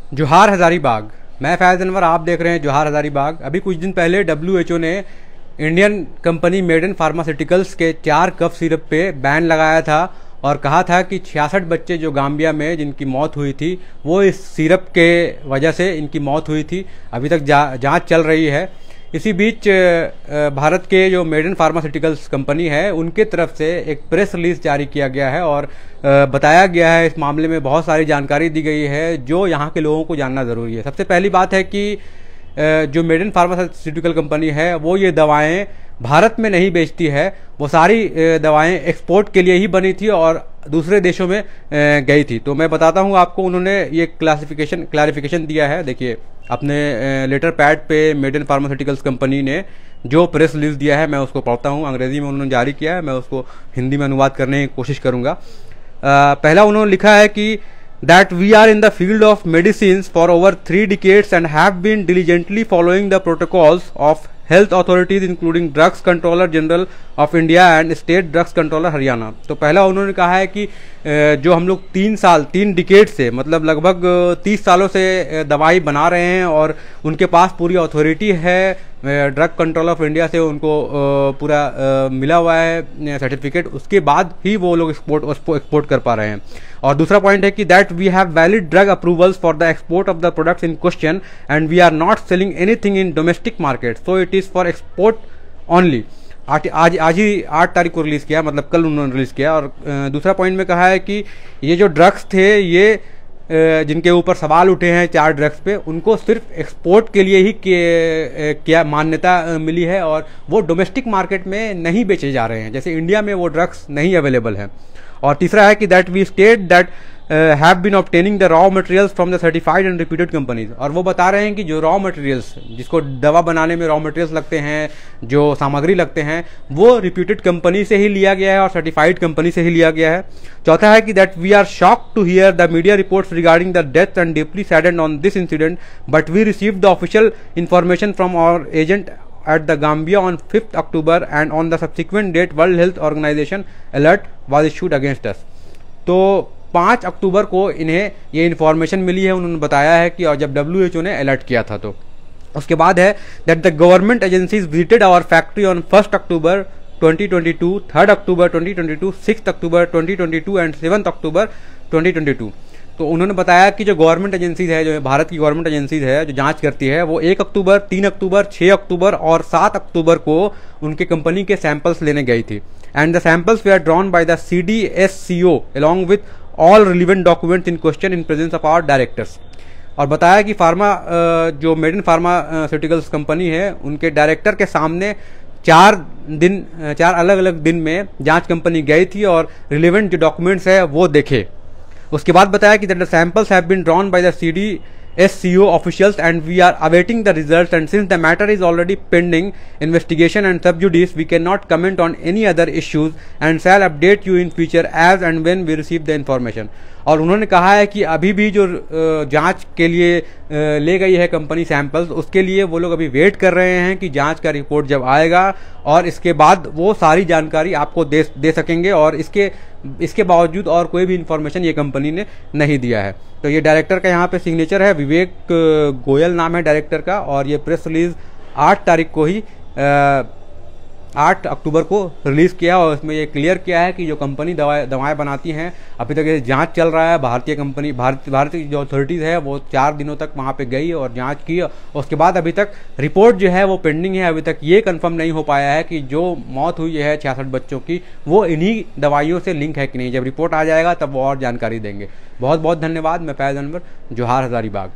जोहार हज़ारीबाग। मैं फैज़ अनवर, आप देख रहे हैं जोहार हज़ारीबाग। अभी कुछ दिन पहले WHO ने इंडियन कंपनी मेडन फार्मास्यूटिकल्स के 4 कफ सिरप पे बैन लगाया था और कहा था कि 66 बच्चे जो गाम्बिया में जिनकी मौत हुई थी वो इस सिरप के वजह से इनकी मौत हुई थी। अभी तक जांच चल रही है। इसी बीच भारत के जो मेडन फार्मास्यूटिकल्स कंपनी है उनके तरफ से एक प्रेस रिलीज जारी किया गया है और बताया गया है, इस मामले में बहुत सारी जानकारी दी गई है जो यहाँ के लोगों को जानना ज़रूरी है। सबसे पहली बात है कि जो मेडन फार्मास्यूटिकल कंपनी है वो ये दवाएं भारत में नहीं बेचती है। वो सारी दवाएं एक्सपोर्ट के लिए ही बनी थी और दूसरे देशों में गई थी। तो मैं बताता हूँ आपको, उन्होंने ये क्लैरिफिकेशन दिया है। देखिए अपने लेटर पैड पे मेडन फार्मास्यूटिकल्स कंपनी ने जो प्रेस रिलीज दिया है मैं उसको पढ़ता हूँ। अंग्रेजी में उन्होंने जारी किया है, मैं उसको हिंदी में अनुवाद करने की कोशिश करूँगा। पहला उन्होंने लिखा है कि that we are in the field of medicines for over 3 decades and have been diligently following the protocols of health authorities including Drugs Controller General of India and State Drugs Controller Haryana. तो पहला उन्होंने कहा है कि जो हम लोग 3 decade से मतलब लगभग 30 सालों से दवाई बना रहे हैं और उनके पास पूरी अथॉरिटी है, ड्रग कंट्रोल ऑफ इंडिया से उनको पूरा मिला हुआ है सर्टिफिकेट, उसके बाद ही वो लोग एक्सपोर्ट कर पा रहे हैं। और दूसरा पॉइंट है कि that we have valid drug approvals for the export of the products in question and we are not selling anything in domestic market, so it is for export only. आज ही 8 तारीख को रिलीज़ किया, मतलब कल उन्होंने रिलीज़ किया। और दूसरा पॉइंट में कहा है कि ये जो ड्रग्स थे ये जिनके ऊपर सवाल उठे हैं 4 ड्रग्स पे, उनको सिर्फ एक्सपोर्ट के लिए ही क्या मान्यता मिली है और वो डोमेस्टिक मार्केट में नहीं बेचे जा रहे हैं, जैसे इंडिया में वो ड्रग्स नहीं अवेलेबल हैं। और तीसरा है कि that we state that have been obtaining the raw materials from the certified and reputed companies. और वो बता रहे हैं कि जो रॉ मटेरियल्स, जिसको दवा बनाने में रॉ मटेरियल्स लगते हैं, जो सामग्री लगते हैं, वो रिप्यूटेड कंपनी से ही लिया गया है और सर्टिफाइड कंपनी से ही लिया गया है। चौथा है कि that we are shocked to hear the media reports regarding the death and deeply saddened on this incident, but we received the official information from our agent at the Gambia on 5th October and on the subsequent date World Health Organization alert was issued against us। तो 5 अक्टूबर को इन्हें ये information मिली है, उन्होंने बताया है कि और जब WHO ने अलर्ट किया था। तो उसके बाद है that the government agencies visited our factory on 1 October 2022, 3 October 2022, 6 October 2022 and 7 October 2022। तो उन्होंने बताया कि जो गवर्नमेंट एजेंसीज है, जो भारत की गवर्नमेंट एजेंसीज है जो जांच करती है, वो 1 अक्टूबर, 3 अक्टूबर, 6 अक्टूबर और 7 अक्टूबर को उनके कंपनी के सैंपल्स लेने गई थी। And the samples were drawn by the CDSCO along with all relevant documents in question in presence of our directors. और बताया कि जो मेडन फार्मास्यूटिकल्स कंपनी है उनके डायरेक्टर के सामने 4 अलग अलग दिन में जांच कंपनी गई थी और रिलेवेंट जो डॉक्यूमेंट्स है वो देखे। उसके बाद बताया कि the samples have been drawn by the CDSCO officials and we are awaiting the results, and since the matter is already pending investigation and sub judice, we cannot comment on any other issues and shall update you in future as and when we receive the information। और उन्होंने कहा है कि अभी भी जो जांच के लिए ले गई है कंपनी सैंपल्स, उसके लिए वो लोग अभी वेट कर रहे हैं कि जांच का रिपोर्ट जब आएगा और इसके बाद वो सारी जानकारी आपको दे सकेंगे। और इसके बावजूद और कोई भी इन्फॉर्मेशन ये कंपनी ने नहीं दिया है। तो ये डायरेक्टर का यहाँ पे सिग्नेचर है, विवेक गोयल नाम है डायरेक्टर का। और ये प्रेस रिलीज 8 तारीख को ही 8 अक्टूबर को रिलीज़ किया और इसमें ये क्लियर किया है कि जो कंपनी दवाएं बनाती हैं, अभी तक ये जांच चल रहा है। भारतीय जो अथॉरिटीज़ है वो 4 दिनों तक वहाँ पे गई और जांच की और उसके बाद अभी तक रिपोर्ट जो है वो पेंडिंग है। अभी तक ये कंफर्म नहीं हो पाया है कि जो मौत हुई है 66 बच्चों की वो इन्हीं दवाइयों से लिंक है कि नहीं। जब रिपोर्ट आ जाएगा तब वो और जानकारी देंगे। बहुत बहुत धन्यवाद। मैं फैज़ अनवर, जोहार हज़ारीबाग।